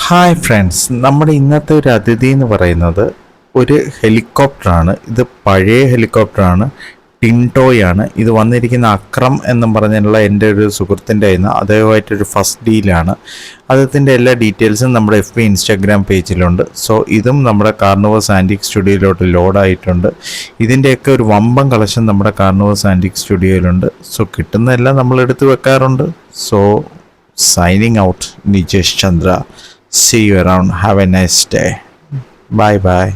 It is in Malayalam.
ഹായ് ഫ്രണ്ട്സ്, നമ്മുടെ ഇന്നത്തെ ഒരു അതിഥി എന്ന് പറയുന്നത് ഒരു ഹെലികോപ്റ്ററാണ്. ഇത് പഴയ ഹെലികോപ്റ്ററാണ്, ടിൻടോയാണ്. ഇത് വന്നിരിക്കുന്ന അക്രം എന്നും പറഞ്ഞുള്ള എൻ്റെ ഒരു സുഹൃത്തിൻ്റെ കയ്യിൽ നിന്ന് അദ്ദേഹമായിട്ടൊരു ഫസ്റ്റ് ഡീലാണ്. അദ്ദേഹത്തിൻ്റെ എല്ലാ ഡീറ്റെയിൽസും നമ്മുടെ FB ഇൻസ്റ്റാഗ്രാം പേജിലുണ്ട്. സോ ഇതും നമ്മുടെ കാർണിവോസ് ആൻറ്റിക് സ്റ്റുഡിയോയിലോട്ട് ലോഡായിട്ടുണ്ട്. ഇതിൻ്റെയൊക്കെ ഒരു വമ്പൻ കളക്ഷൻ നമ്മുടെ കാർണിവോസ് ആൻറ്റിക് സ്റ്റുഡിയോയിലുണ്ട്. സോ കിട്ടുന്നതെല്ലാം നമ്മൾ എടുത്ത് വെക്കാറുണ്ട്. So signing out, Nijesh Chandra. See you around. Have a nice day. Bye bye.